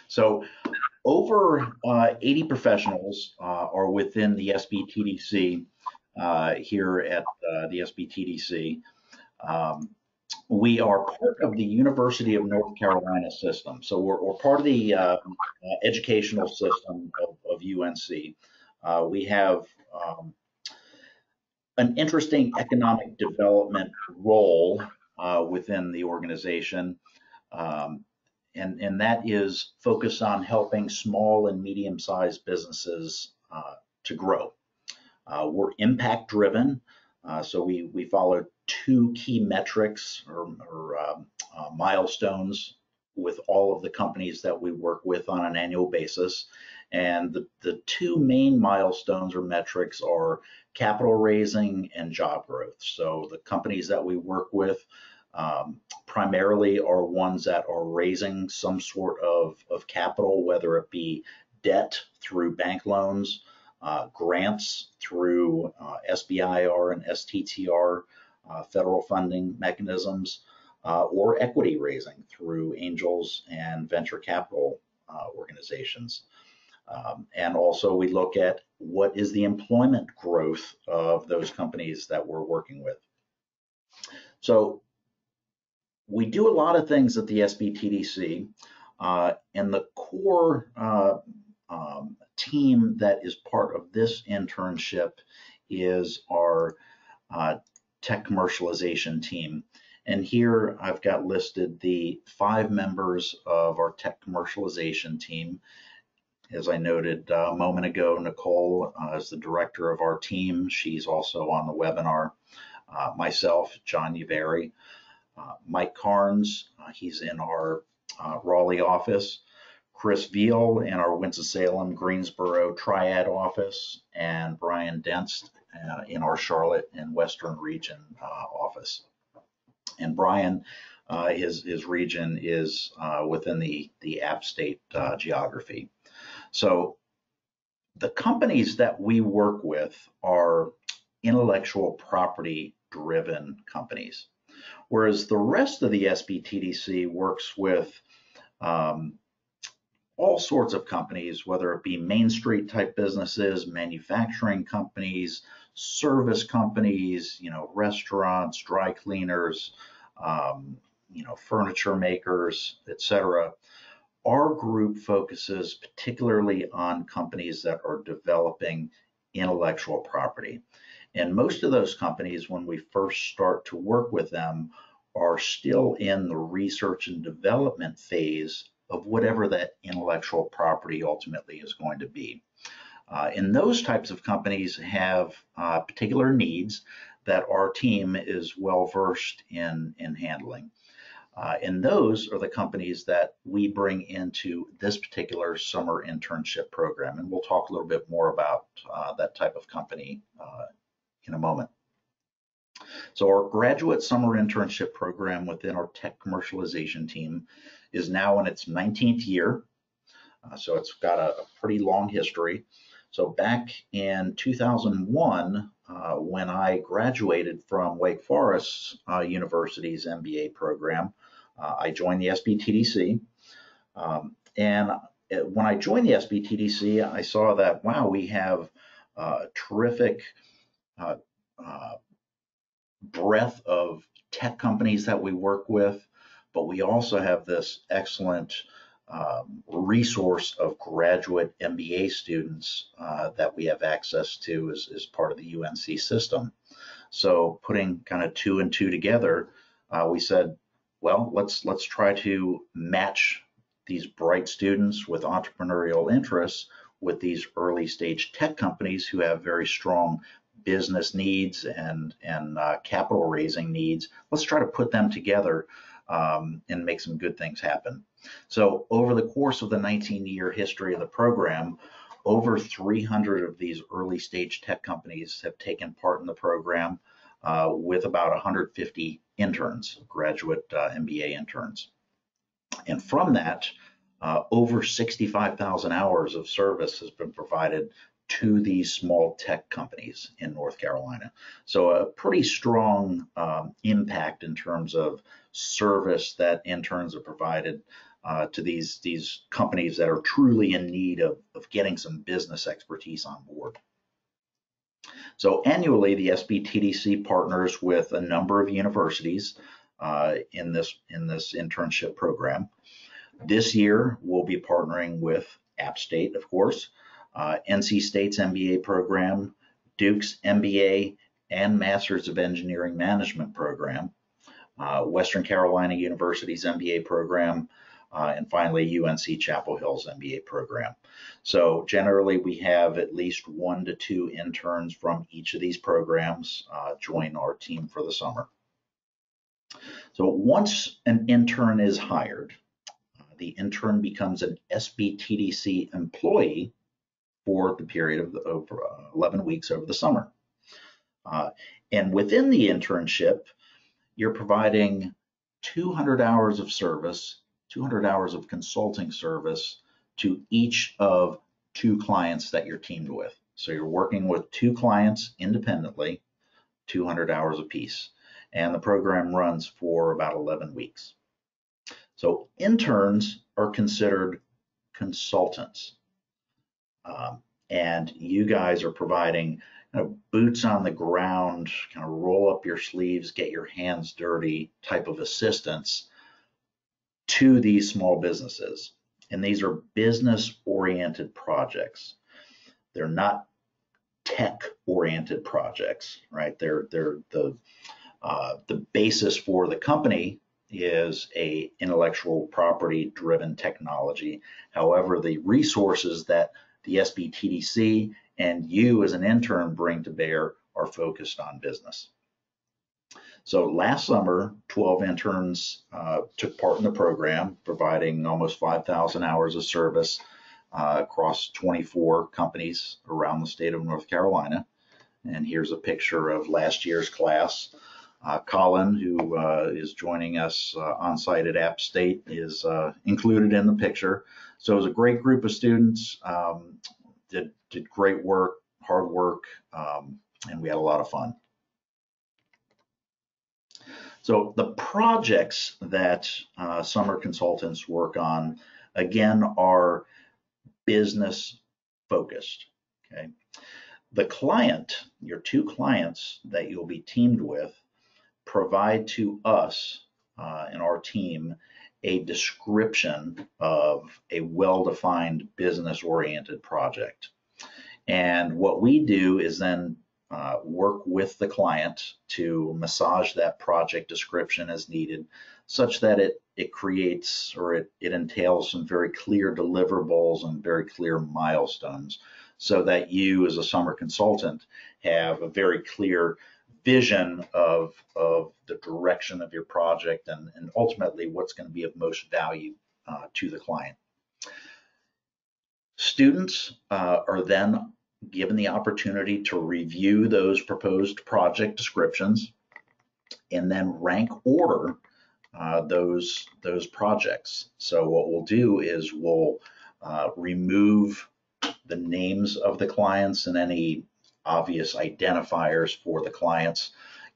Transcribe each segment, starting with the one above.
So over 80 professionals are within the SBTDC here at the SBTDC. Um, we are part of the University of North Carolina system. So we're part of the educational system of UNC. We have an interesting economic development role within the organization. Um, and that is focused on helping small and medium-sized businesses to grow. We're impact driven, so we follow two key metrics or milestones with all of the companies that we work with on an annual basis. And the two main milestones or metrics are capital raising and job growth. So the companies that we work with primarily are ones that are raising some sort of capital, whether it be debt through bank loans, grants through SBIR and STTR federal funding mechanisms, or equity raising through angels and venture capital organizations. And also we look at what is the employment growth of those companies that we're working with. So we do a lot of things at the SBTDC, and the core team that is part of this internship is our tech commercialization team. And here I've got listed the 5 members of our tech commercialization team. As I noted a moment ago, Nicole is the director of our team. She's also on the webinar. Myself, John Uveri, Mike Carnes, he's in our Raleigh office. Chris Veal in our Winston-Salem, Greensboro Triad office, and Brian Dentz in our Charlotte and Western region office. And Brian, his region is within the App State geography. So the companies that we work with are intellectual property driven companies, whereas the rest of the SBTDC works with all sorts of companies, whether it be Main Street type businesses, manufacturing companies, service companies, restaurants, dry cleaners, furniture makers, etc. Our group focuses particularly on companies that are developing intellectual property. And most of those companies, when we first start to work with them, are still in the research and development phase of whatever that intellectual property ultimately is going to be. And those types of companies have particular needs that our team is well versed in handling. And those are the companies that we bring into this particular summer internship program. And we'll talk a little bit more about that type of company in a moment. So our graduate summer internship program within our tech commercialization team is now in its 19th year. So it's got a pretty long history. So back in 2001, when I graduated from Wake Forest University's MBA program, I joined the SBTDC. And when I joined the SBTDC, I saw that, wow, we have a terrific breadth of tech companies that we work with, but we also have this excellent resource of graduate MBA students that we have access to as part of the UNC system. So putting kind of 2 and 2 together, we said, well, let's try to match these bright students with entrepreneurial interests with these early stage tech companies who have very strong business needs and capital raising needs. Let's try to put them together and make some good things happen. So over the course of the 19-year history of the program, over 300 of these early stage tech companies have taken part in the program with about 150 interns, graduate MBA interns. And from that, over 65,000 hours of service has been provided to these small tech companies in North Carolina. So a pretty strong impact in terms of service that interns have provided to these companies that are truly in need of getting some business expertise on board. So annually, the SBTDC partners with a number of universities in this internship program. This year, we'll be partnering with App State, of course, NC State's MBA program, Duke's MBA and Masters of Engineering Management program, Western Carolina University's MBA program, and finally UNC Chapel Hill's MBA program. So generally we have at least 1 to 2 interns from each of these programs join our team for the summer. So once an intern is hired, the intern becomes an SBTDC employee for the period of 11 weeks over the summer. And within the internship, you're providing 200 hours of service, 200 hours of consulting service to each of 2 clients that you're teamed with. So you're working with 2 clients independently, 200 hours apiece. And the program runs for about 11 weeks. So interns are considered consultants. And you guys are providing boots on the ground, kind of roll up your sleeves, get your hands dirty type of assistance to these small businesses. And these are business-oriented projects. They're not tech-oriented projects, right? They're the basis for the company is a intellectual property driven technology. However, the resources that the SBTDC and you as an intern bring to bear are focused on business. So last summer, 12 interns took part in the program, providing almost 5,000 hours of service across 24 companies around the state of North Carolina. And here's a picture of last year's class. Colin, who is joining us on site at App State, is included in the picture. So it was a great group of students, did great work, hard work, and we had a lot of fun. So the projects that summer consultants work on, again, are business focused, okay? The client, your 2 clients that you'll be teamed with, provide to us and our team a description of a well-defined business-oriented project. And what we do is then work with the client to massage that project description as needed, such that it creates or it entails some very clear deliverables and very clear milestones, so that you as a summer consultant have a very clear vision of the direction of your project and ultimately what's going to be of most value to the client. Students are then given the opportunity to review those proposed project descriptions and then rank order those projects. So what we'll do is we'll remove the names of the clients and any obvious identifiers for the clients,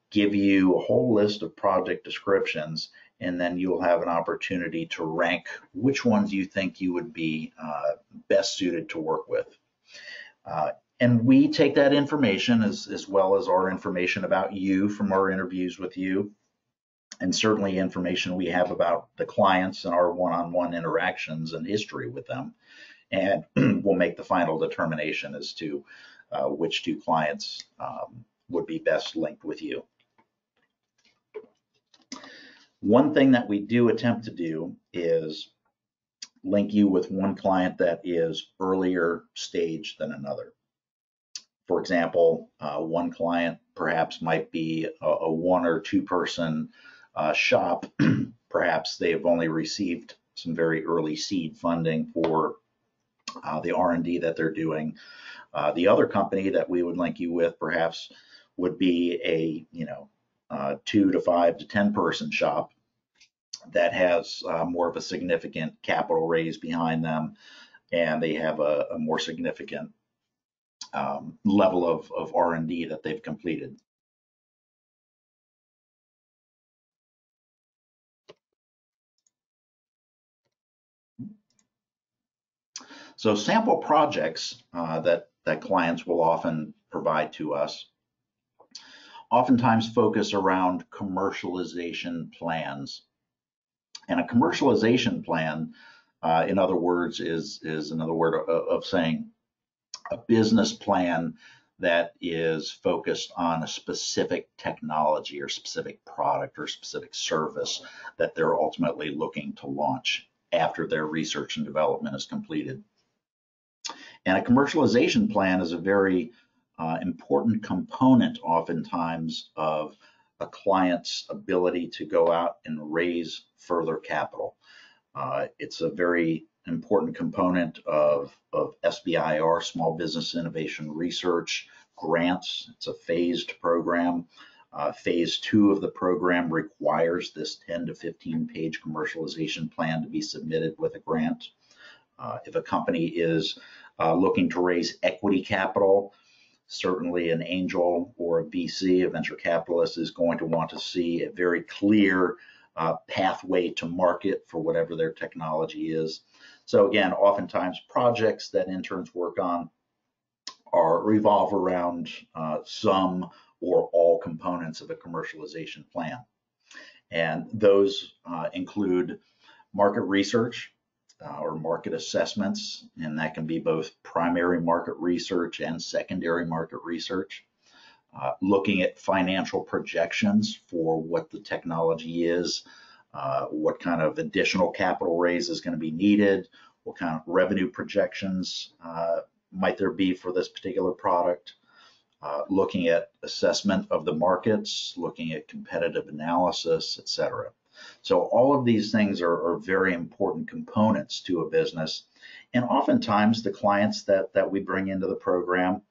give you a whole list of project descriptions, and then you'll have an opportunity to rank which ones you think you would be best suited to work with. And we take that information as well as our information about you from our interviews with you, and certainly information we have about the clients and our one-on-one interactions and history with them. And we'll make the final determination as to which 2 clients would be best linked with you. One thing that we do attempt to do is link you with one client that is earlier stage than another. For example, one client perhaps might be a 1 or 2 person shop. Perhaps they have only received some very early seed funding for the R&D that they're doing. The other company that we would link you with perhaps would be a 2 to 5 to 10 person shop that has more of a significant capital raise behind them, and they have a more significant level of R&D that they've completed. So sample projects that clients will often provide to us oftentimes focus around commercialization plans. And a commercialization plan, in other words, is another word of saying a business plan that is focused on a specific technology or specific product or specific service that they're ultimately looking to launch after their research and development is completed. And a commercialization plan is a very important component oftentimes of a client's ability to go out and raise further capital. It's a very important component of SBIR, Small Business Innovation Research grants. It's a phased program. Phase 2 of the program requires this 10 to 15 page commercialization plan to be submitted with a grant. If a company is looking to raise equity capital, certainly an angel or a VC, a venture capitalist, is going to want to see a very clear pathway to market for whatever their technology is. So again, oftentimes projects that interns work on revolve around some or all components of a commercialization plan. And those include market research or market assessments, and that can be both primary market research and secondary market research. Looking at financial projections for what the technology is, what kind of additional capital raise is going to be needed, what kind of revenue projections might there be for this particular product, looking at assessment of the markets, looking at competitive analysis, etc. So all of these things are very important components to a business. And oftentimes the clients that we bring into the program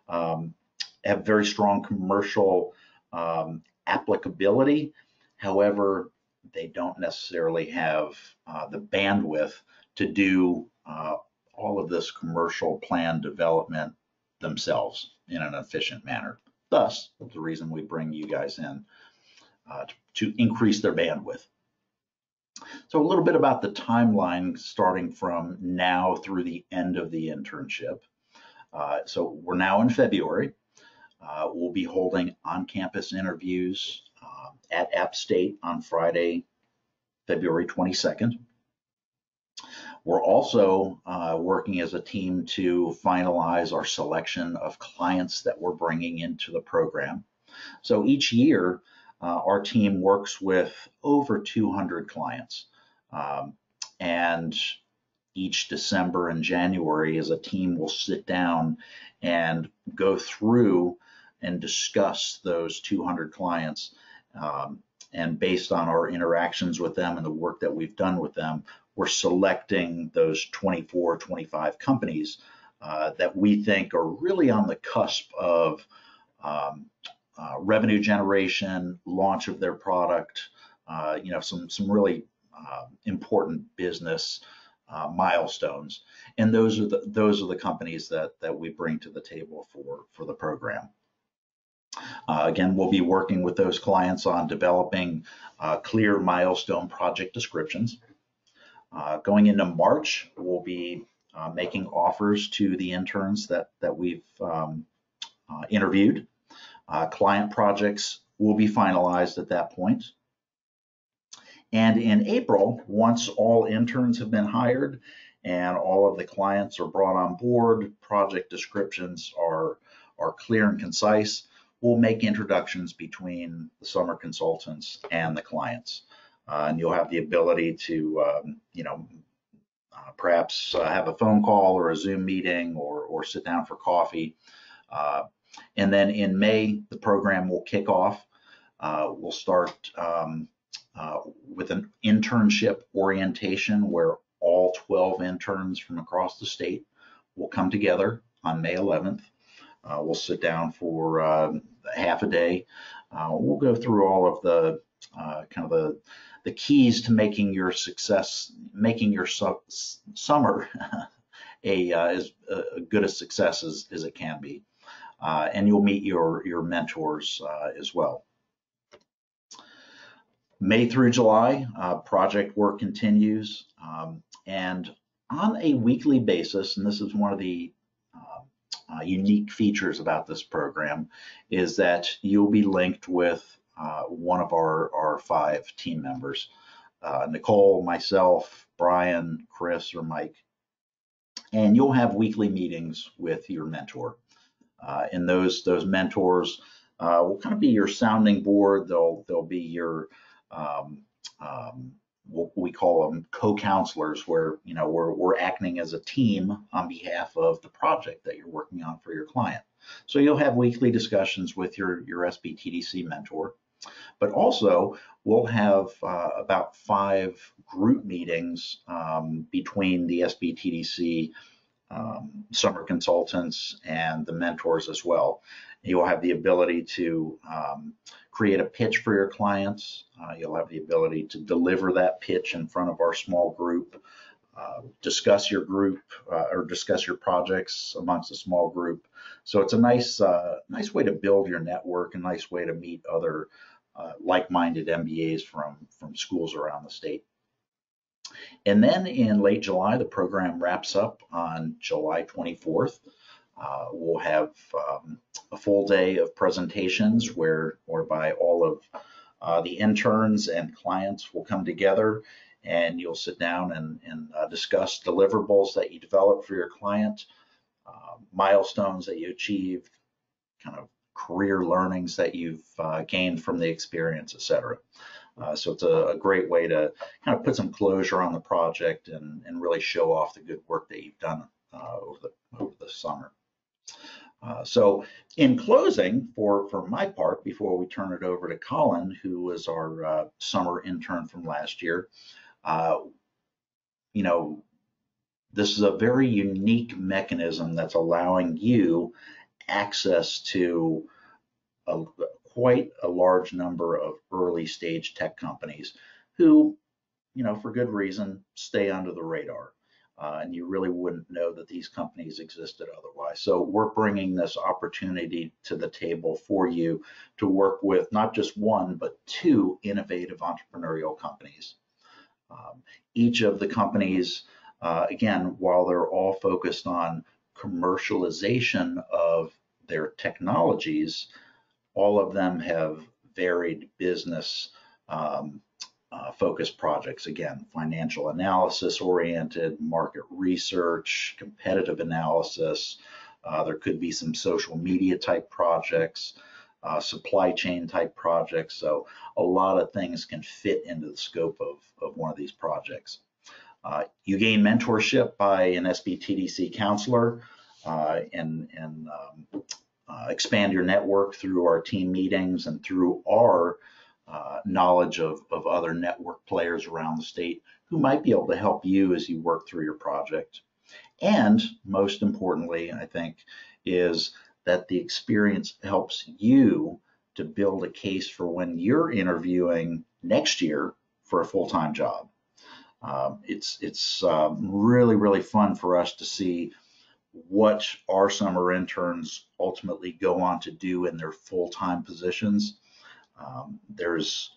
have very strong commercial applicability. However, they don't necessarily have the bandwidth to do all of this commercial plan development themselves in an efficient manner. Thus, the reason we bring you guys in to increase their bandwidth. So a little bit about the timeline starting from now through the end of the internship. So we're now in February. We'll be holding on-campus interviews at App State on Friday, February 22nd. We're also working as a team to finalize our selection of clients that we're bringing into the program. So each year, our team works with over 200 clients. And each December and January, as a team, will sit down and go through and discuss those 200 clients. And based on our interactions with them and the work that we've done with them, we're selecting those 24, 25 companies that we think are really on the cusp of revenue generation, launch of their product, some really important business milestones. And those are the companies that we bring to the table for the program. Again, we'll be working with those clients on developing clear milestone project descriptions. Going into March, we'll be making offers to the interns that we've interviewed. Client projects will be finalized at that point. And in April, once all interns have been hired and all of the clients are brought on board, project descriptions are clear and concise, we'll make introductions between the summer consultants and the clients. And you'll have the ability to, perhaps have a phone call or a Zoom meeting or sit down for coffee. And then in May, the program will kick off. We'll start with an internship orientation where all 12 interns from across the state will come together on May 11th. We'll sit down for half a day. We'll go through all of the the keys to making your summer as good a success as it can be. And you'll meet your mentors as well. May through July, project work continues, and on a weekly basis, and this is one of the unique features about this program, is that you'll be linked with one of our 5 team members, Nicole, myself, Brian, Chris, or Mike, and you'll have weekly meetings with your mentor. And those mentors will kind of be your sounding board. They'll be your what we call them co-counselors, where we're acting as a team on behalf of the project that you're working on for your client. So you'll have weekly discussions with your SBTDC mentor, but also we'll have about 5 group meetings between the SBTDC summer consultants and the mentors as well. You'll have the ability to create a pitch for your clients. You'll have the ability to deliver that pitch in front of our small group, discuss your group or discuss your projects amongst a small group. So it's a nice way to build your network, a nice way to meet other like-minded MBAs from schools around the state. And then in late July, the program wraps up on July 24th. We'll have a full day of presentations whereby all of the interns and clients will come together, and you'll sit down and discuss deliverables that you develop for your client, milestones that you achieved, kind of career learnings that you've gained from the experience, etc. So it's a great way to kind of put some closure on the project and really show off the good work that you've done over the summer. So in closing, for my part, before we turn it over to Colin, who was our summer intern from last year, this is a very unique mechanism that's allowing you access to quite a large number of early stage tech companies who, for good reason, stay under the radar. And you really wouldn't know that these companies existed otherwise. So we're bringing this opportunity to the table for you to work with not just 1, but 2 innovative entrepreneurial companies. Each of the companies, again, while they're all focused on commercialization of their technologies, all of them have varied business focused projects. Again, financial analysis oriented, market research, competitive analysis. There could be some social media type projects, supply chain type projects. So a lot of things can fit into the scope of one of these projects. You gain mentorship by an SBTDC counselor and expand your network through our team meetings and through our knowledge of other network players around the state who might be able to help you as you work through your project. And most importantly, I think, is that the experience helps you to build a case for when you're interviewing next year for a full-time job. It's really, really fun for us to see what our summer interns ultimately go on to do in their full-time positions. There's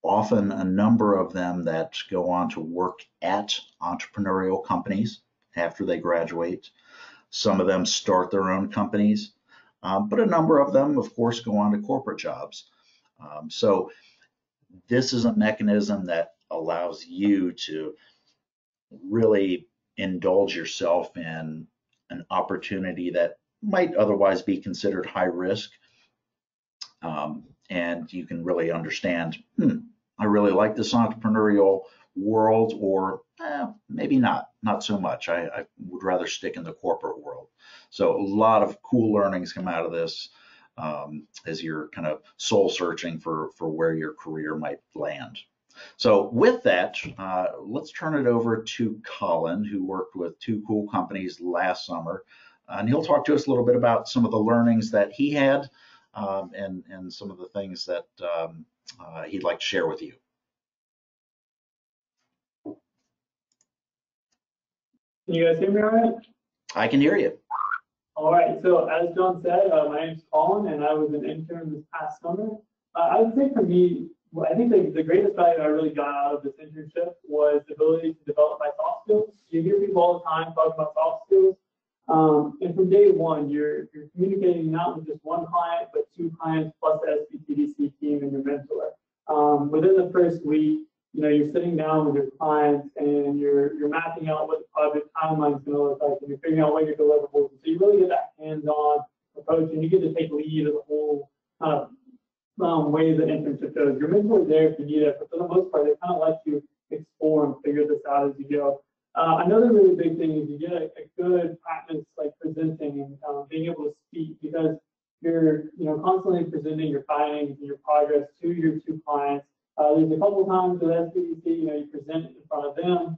often a number of them that go on to work at entrepreneurial companies after they graduate. Some of them start their own companies, but a number of them, of course, go on to corporate jobs. So this is a mechanism that allows you to really indulge yourself in an opportunity that might otherwise be considered high risk. And you can really understand, I really like this entrepreneurial world, or maybe not so much. I would rather stick in the corporate world. So a lot of cool learnings come out of this as you're kind of soul searching for where your career might land. So with that, let's turn it over to Colin, who worked with 2 cool companies last summer. And he'll talk to us a little bit about some of the learnings that he had and some of the things that he'd like to share with you. Can you guys hear me all right? I can hear you. All right, so as John said, my name's Colin, and I was an intern this past summer. I would say for me, well, I think the greatest value I really got out of this internship was the ability to develop my soft skills. You hear people all the time talk about soft skills. And from day one, you're communicating not with just one client, but two clients plus the SBTDC team and your mentor. Within the first week, you're sitting down with your clients and you're mapping out what the project timeline is going to look like, and you're figuring out what your deliverables. So you really get that hands-on approach, and you get to take lead of the whole way the internship goes. Your mentor is there if you need it, but for the most part, they kind of let you explore and figure this out as you go. Another really big thing is you get a good practice like presenting and being able to speak, because you're constantly presenting your findings and your progress to your two clients. There's a couple times with SBTC, you present in front of them,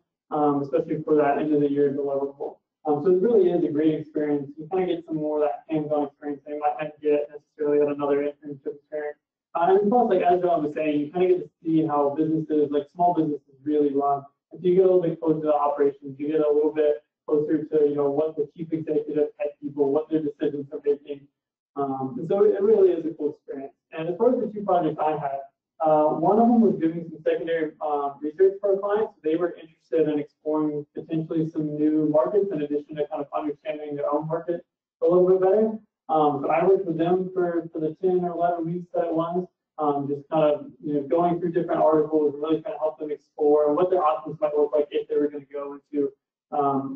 especially for that end of the year deliverable. So it really is a great experience. You kind of get some more of that hands-on experience that you might not get necessarily at another internship experience. And plus, like as John was saying, you kind of get to see how businesses, like small businesses, really run. If you get a little bit closer to the operations, you get a little bit closer to what the chief executive type people, what their decisions are making. And so it really is a cool experience. And as far as the two projects I had, one of them was doing some secondary research for our clients. They were interested in exploring potentially some new markets in addition to kind of understanding their own market a little bit better. So I worked with them for the 10 or 11 weeks that it was, just kind of going through different articles, really trying to help them explore what their options might look like if they were going to go into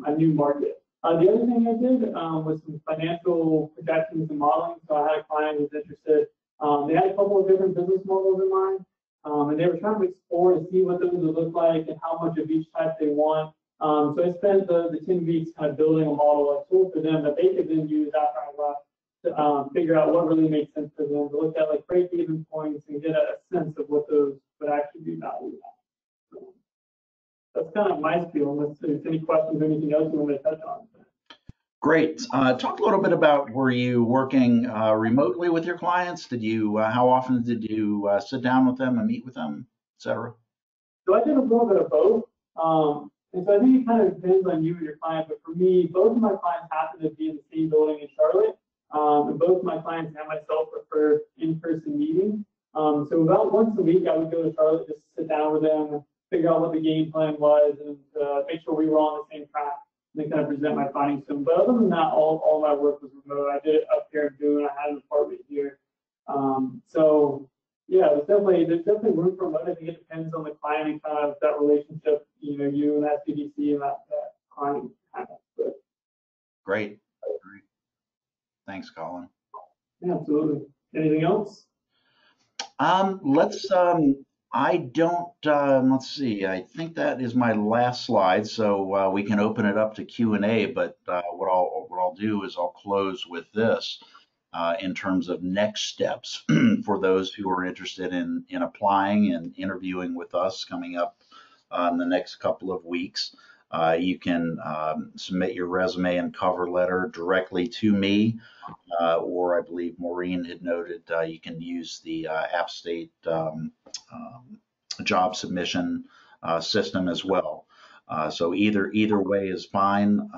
a new market. The other thing I did was some financial projections and modeling. So I had a client who was interested. They had a couple of different business models in mind, and they were trying to explore and see what those would look like and how much of each type they want. So I spent the 10 weeks kind of building a model, a tool for them that they could then use after I left to figure out what really makes sense for them, to look at like break-even points and get a sense of what those would actually be valued at. So that's kind of my spiel. Unless there's any questions or anything else you want me to touch on. Great. Talk a little bit about, were you working remotely with your clients? Did you, how often did you sit down with them and meet with them, et cetera? So I did a little bit of both. And so I think it kind of depends on you and your client. But for me, both of my clients happen to be in the same building in Charlotte. And both of my clients and myself prefer in-person meetings. So about once a week, I would go to Charlotte just to sit down with them and figure out what the game plan was and make sure we were on the same track. And then kind of present my findings to them. But other than that, all my work was remote. I did it up here in Boone. I had an apartment here. So yeah, there's definitely room for remote. I think it depends on the client and kind of that relationship, you and SBTC and that client kind of. But, Great. Thanks, Colin. Yeah, absolutely. Anything else? Let's see, I think that is my last slide, so we can open it up to Q&A, but what I'll do is I'll close with this in terms of next steps for those who are interested in applying and interviewing with us coming up in the next couple of weeks. You can submit your resume and cover letter directly to me, or I believe Maureen had noted you can use the App State job submission system as well. So either way is fine.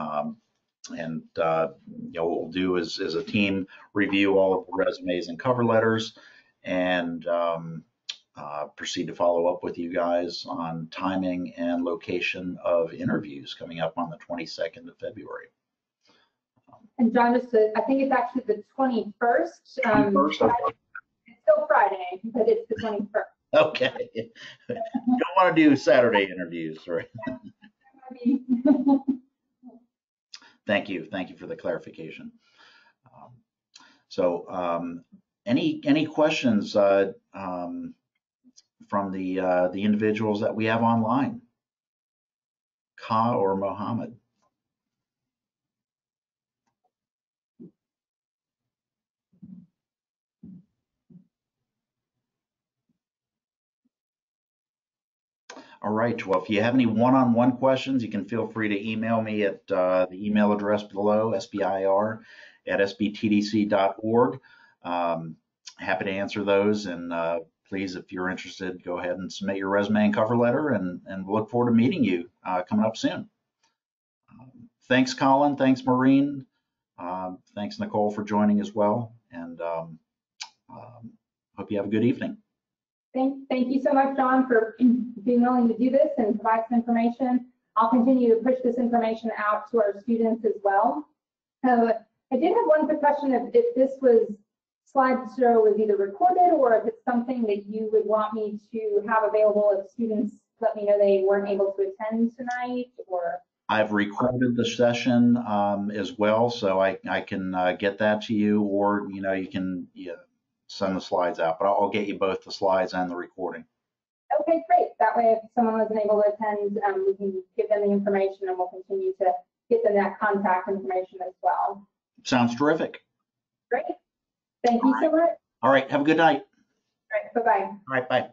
And what we'll do is a team review all of the resumes and cover letters and proceed to follow up with you guys on timing and location of interviews coming up on the 22nd of February. And John, I think it's actually the 21st. 21st? Okay. It's still Friday, but it's the 21st. Okay. You don't want to do Saturday interviews, right? Thank you for the clarification. Any questions from the individuals that we have online? Ka or Mohammed? All right, well, if you have any one-on-one questions, you can feel free to email me at the email address below, sbir@sbtdc.org. Happy to answer those, and please, if you're interested, go ahead and submit your resume and cover letter, and we'll look forward to meeting you coming up soon. Thanks, Colin. Thanks, Maureen. Thanks, Nicole, for joining as well, and hope you have a good evening. Thank you so much, John, for being willing to do this and provide some information. I'll continue to push this information out to our students as well. I did have one quick question, if this slideshow was either recorded or if it's something that you would want me to have available if students let me know they weren't able to attend tonight, or? I've recorded the session as well, so I can get that to you, or you can send the slides out, but I'll get you both the slides and the recording. Okay, great. That way, if someone wasn't able to attend, we can give them the information and we'll continue to get them that contact information as well. Sounds terrific. Great. Thank you so much. All right. Have a good night. All right. Bye-bye. All right. Bye.